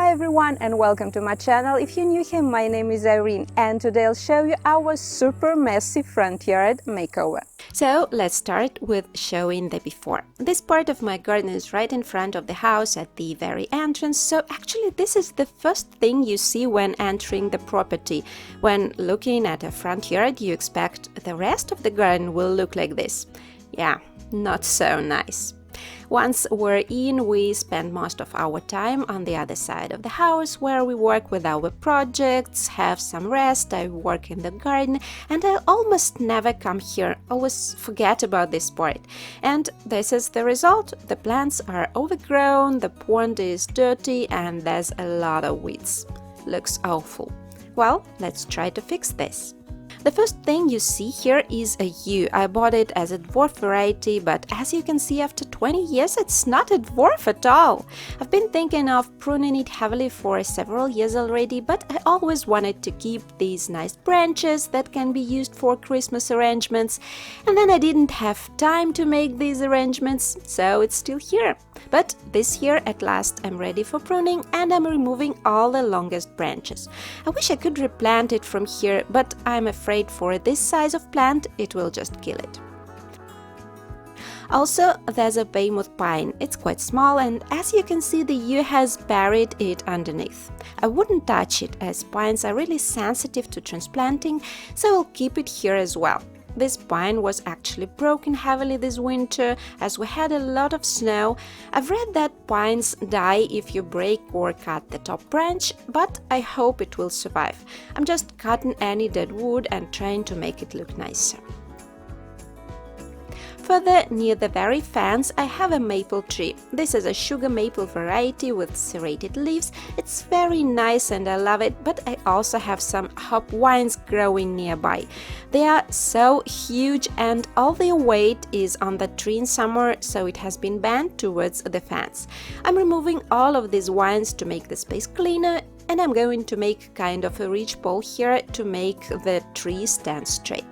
Hi everyone and welcome to my channel. If you're new here, my name is Irene and today I'll show you our super messy front yard makeover. So let's start with showing the before. This part of my garden is right in front of the house at the very entrance, so actually this is the first thing you see when entering the property. When looking at a front yard, you expect the rest of the garden will look like this. Yeah, not so nice. Once we're in, we spend most of our time on the other side of the house where we work with our projects, have some rest, I work in the garden, and I almost never come here, always forget about this part. And this is the result. The plants are overgrown, the pond is dirty, and there's a lot of weeds. Looks awful. Well, let's try to fix this. The first thing you see here is a yew. I bought it as a dwarf variety, but as you can see, after 20 years it's not a dwarf at all. I've been thinking of pruning it heavily for several years already, but I always wanted to keep these nice branches that can be used for Christmas arrangements, and then I didn't have time to make these arrangements, so it's still here. But this year at last I'm ready for pruning and I'm removing all the longest branches. I wish I could replant it from here, but I'm afraid for this size of plant it will just kill it. Also, there's a Weymouth pine. It's quite small and as you can see the yew has buried it underneath. I wouldn't touch it as pines are really sensitive to transplanting, so I'll keep it here as well. This pine was actually broken heavily this winter as we had a lot of snow. I've read that pines die if you break or cut the top branch, but I hope it will survive. I'm just cutting any dead wood and trying to make it look nicer. Further, near the very fence, I have a maple tree. This is a sugar maple variety with serrated leaves. It's very nice and I love it, but I also have some hop vines growing nearby. They are so huge and all their weight is on the tree in summer, so it has been bent towards the fence. I'm removing all of these vines to make the space cleaner, and I'm going to make kind of a ridge pole here to make the tree stand straight.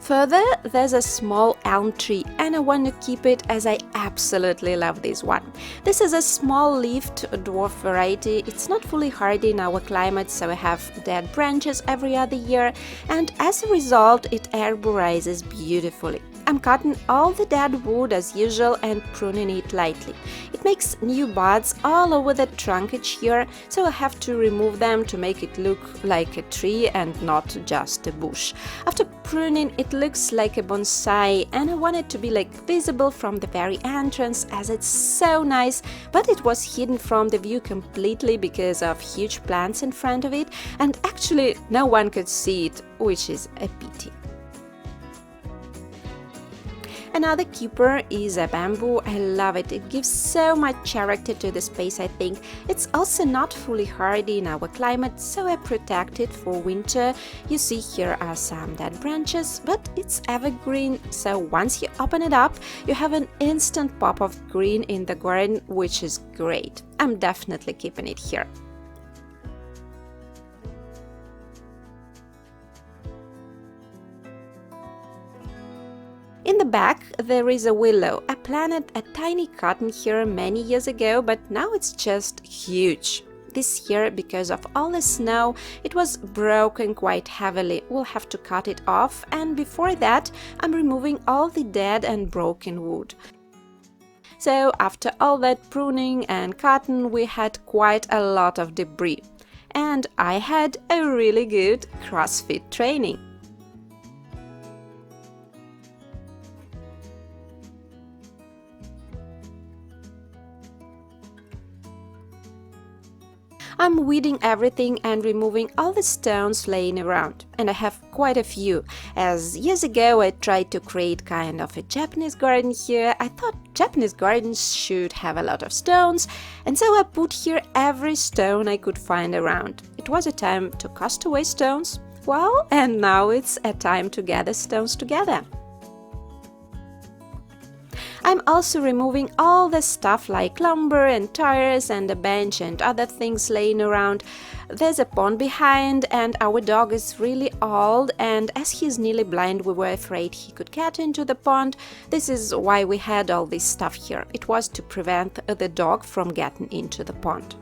Further, there's a small elm tree and I want to keep it as I absolutely love this one. This is a small-leaved dwarf variety. It's not fully hardy in our climate, so I have dead branches every other year, and as a result it arborizes beautifully. I'm cutting all the dead wood as usual and pruning it lightly. It makes new buds all over the trunk each year, so I have to remove them to make it look like a tree and not just a bush. After pruning, it looks like a bonsai, and I want it to be visible from the very entrance as it's so nice, but it was hidden from the view completely because of huge plants in front of it, and actually no one could see it, which is a pity. Another keeper is a bamboo. I love it. It gives so much character to the space, I think. It's also not fully hardy in our climate, so I protect it for winter. You see here are some dead branches, but it's evergreen, so once you open it up, you have an instant pop of green in the garden, which is great. I'm definitely keeping it here. In the back there is a willow. I planted a tiny cotton here many years ago, but now it's just huge. This year, because of all the snow, it was broken quite heavily. We'll have to cut it off, and before that I'm removing all the dead and broken wood. So after all that pruning and cutting, we had quite a lot of debris. And I had a really good CrossFit training. I'm weeding everything and removing all the stones laying around, and I have quite a few, as years ago I tried to create kind of a Japanese garden here. I thought Japanese gardens should have a lot of stones, and so I put here every stone I could find around. It was a time to cast away stones, well, and now it's a time to gather stones together. I'm also removing all the stuff like lumber and tires and a bench and other things laying around. There's a pond behind, and our dog is really old, and as he's nearly blind, we were afraid he could get into the pond. This is why we had all this stuff here. It was to prevent the dog from getting into the pond.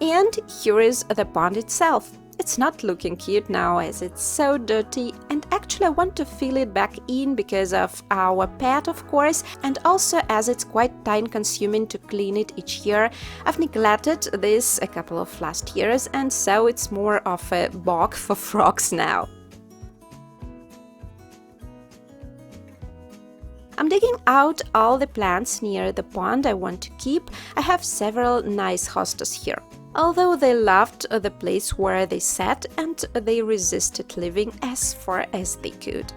And here is the pond itself. It's not looking cute now as it's so dirty, and actually I want to fill it back in because of our pet, of course, and also as it's quite time consuming to clean it each year. I've neglected this a couple of last years, and so it's more of a bog for frogs now. I'm digging out all the plants near the pond I want to keep. I have several nice hostas here. Although they loved the place where they sat, and they resisted living as far as they could.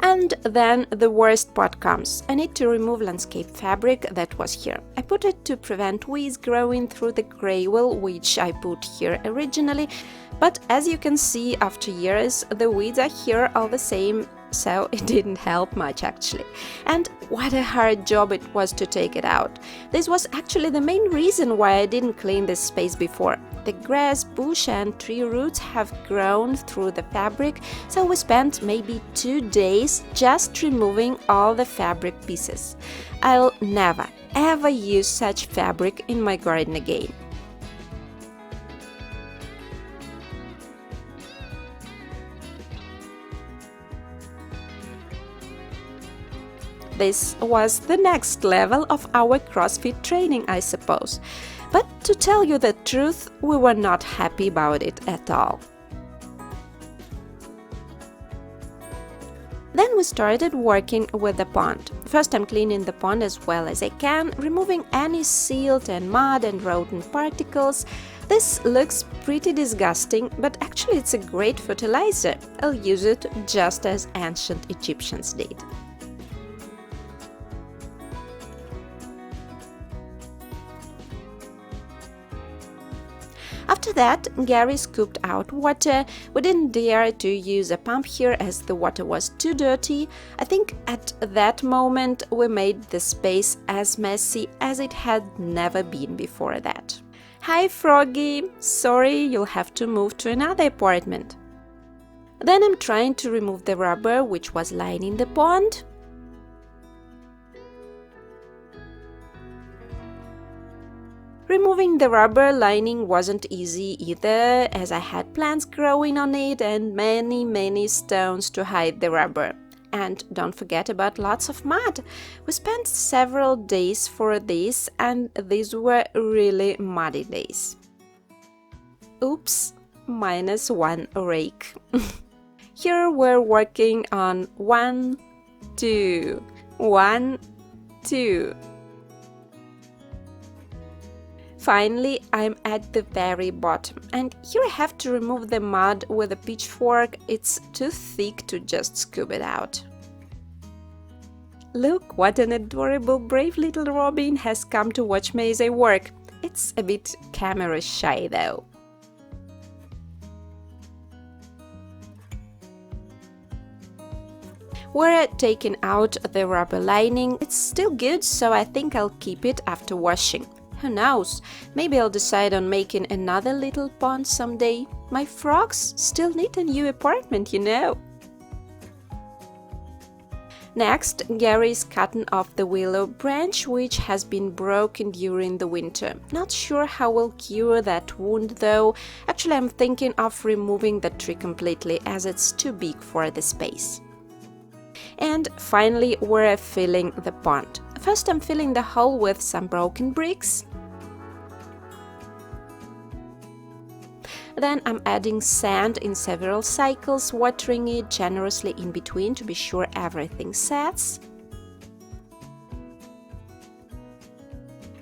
And then the worst part comes. I need to remove landscape fabric that was here. I put it to prevent weeds growing through the gravel, which I put here originally, but as you can see, after years the weeds are here all the same, so it didn't help much actually. And what a hard job it was to take it out. This was actually the main reason why I didn't clean this space before. The grass, bush and tree roots have grown through the fabric, so we spent maybe 2 days just removing all the fabric pieces. I'll never ever use such fabric in my garden again. This was the next level of our CrossFit training, I suppose. But to tell you the truth, we were not happy about it at all. Then we started working with the pond. First I'm cleaning the pond as well as I can, removing any silt and mud and rodent particles. This looks pretty disgusting, but actually it's a great fertilizer. I'll use it just as ancient Egyptians did. After that, Gary scooped out water. We didn't dare to use a pump here as the water was too dirty. I think at that moment we made the space as messy as it had never been before that. Hi Froggy! Sorry, you'll have to move to another apartment. Then I'm trying to remove the rubber which was lying in the pond. Removing the rubber lining wasn't easy either, as I had plants growing on it and many stones to hide the rubber. And don't forget about lots of mud. We spent several days for this, and these were really muddy days. Oops, -1 rake. Here we're working on 1, 2, 1, 2. Finally, I'm at the very bottom, and here I have to remove the mud with a pitchfork. It's too thick to just scoop it out. Look, what an adorable, brave little robin has come to watch me as I work. It's a bit camera shy though. We're taking out the rubber lining. It's still good, so I think I'll keep it after washing. Who knows, maybe I'll decide on making another little pond someday. My frogs still need a new apartment, you know. Next, Gary's cutting off the willow branch, which has been broken during the winter. Not sure how we'll cure that wound though. Actually, I'm thinking of removing the tree completely as it's too big for the space. And finally, we're filling the pond. First, I'm filling the hole with some broken bricks. Then I'm adding sand in several cycles, watering it generously in between to be sure everything sets.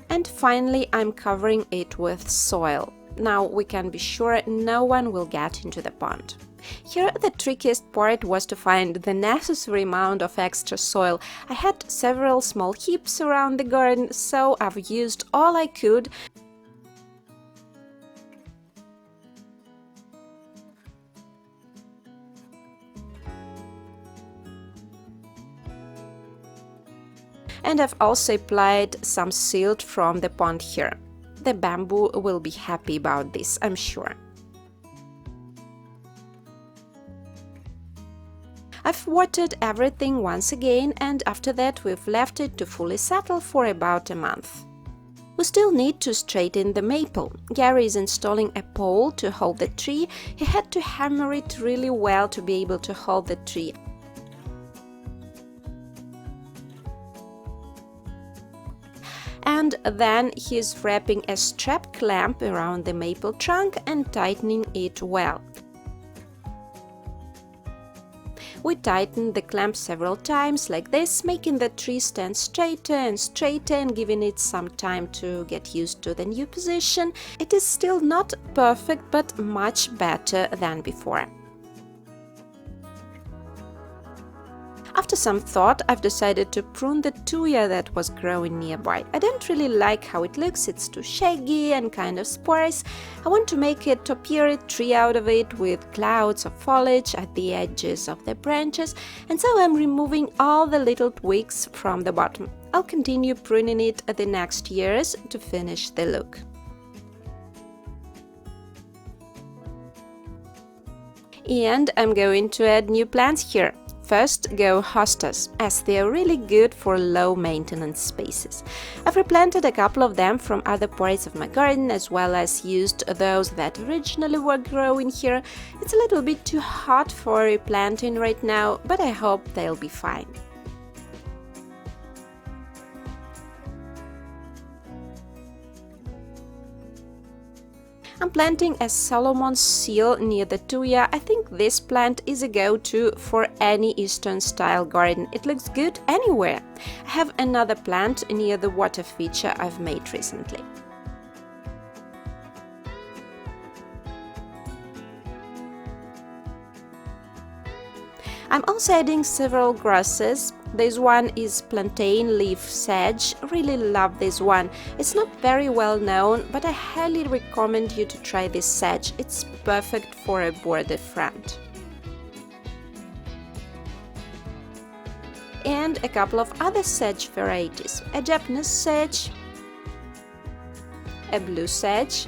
And finally, I'm covering it with soil. Now we can be sure no one will get into the pond. Here the trickiest part was to find the necessary amount of extra soil. I had several small heaps around the garden, so I've used all I could. And I've also applied some silt from the pond here. The bamboo will be happy about this, I'm sure. I've watered everything once again, and after that we've left it to fully settle for about a month. We still need to straighten the maple. Gary is installing a pole to hold the tree. He had to hammer it really well to be able to hold the tree. And then he's wrapping a strap clamp around the maple trunk and tightening it well. We tightened the clamp several times like this, making the tree stand straighter and straighter and giving it some time to get used to the new position. It is still not perfect, but much better than before. After some thought, I've decided to prune the tuya that was growing nearby. I don't really like how it looks, it's too shaggy and kind of sparse. I want to make a topiary tree out of it with clouds of foliage at the edges of the branches, and so I'm removing all the little twigs from the bottom. I'll continue pruning it the next years to finish the look. And I'm going to add new plants here. First go hostas, as they are really good for low-maintenance spaces. I've replanted a couple of them from other parts of my garden, as well as used those that originally were growing here. It's a little bit too hot for replanting right now, but I hope they'll be fine. I'm planting a Solomon's seal near the tuya. I think this plant is a go-to for any Eastern-style garden. It looks good anywhere. I have another plant near the water feature I've made recently. I'm also adding several grasses. This one is plantain leaf sedge. Really love this one. It's not very well known, but I highly recommend you to try this sedge. It's perfect for a border front. And a couple of other sedge varieties. A Japanese sedge, a blue sedge,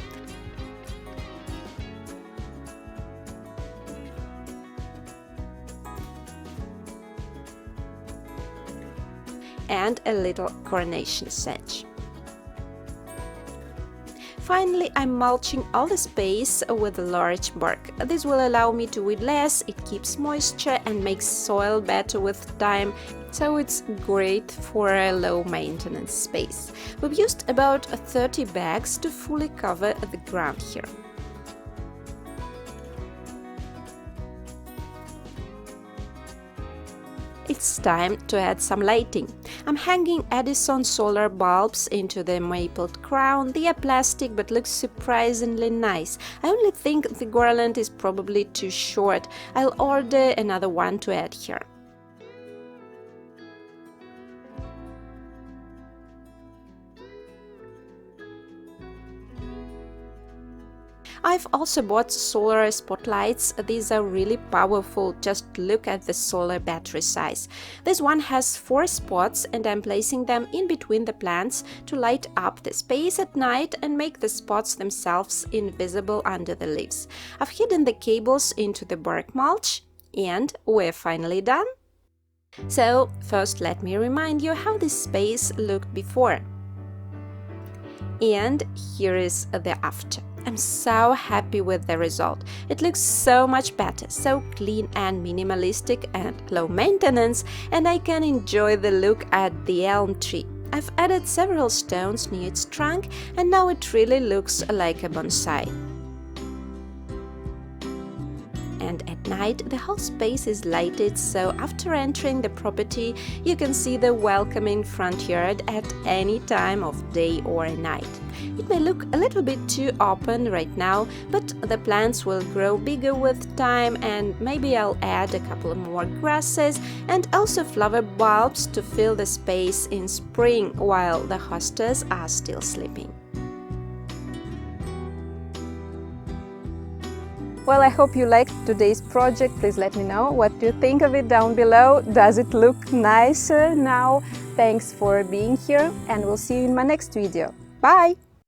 and a little coronation sedge. Finally, I'm mulching all the space with large bark. This will allow me to weed less, it keeps moisture and makes soil better with time, so it's great for a low-maintenance space. We've used about 30 bags to fully cover the ground here. It's time to add some lighting. I'm hanging Edison solar bulbs into the mapled crown. They are plastic but look surprisingly nice. I only think the garland is probably too short. I'll order another one to add here. I've also bought solar spotlights. These are really powerful. Just look at the solar battery size. This one has 4 spots and I'm placing them in between the plants to light up the space at night and make the spots themselves invisible under the leaves. I've hidden the cables into the bark mulch and we're finally done. So first let me remind you how this space looked before. And here is the after. I'm so happy with the result. It looks so much better, so clean and minimalistic and low maintenance, and I can enjoy the look at the elm tree. I've added several stones near its trunk and now it really looks like a bonsai. And at night, the whole space is lighted, so after entering the property, you can see the welcoming front yard at any time of day or night. It may look a little bit too open right now, but the plants will grow bigger with time, and maybe I'll add a couple more grasses and also flower bulbs to fill the space in spring while the hostas are still sleeping. Well, I hope you liked today's project. Please let me know what you think of it down below. Does it look nicer now? Thanks for being here, and we'll see you in my next video. Bye!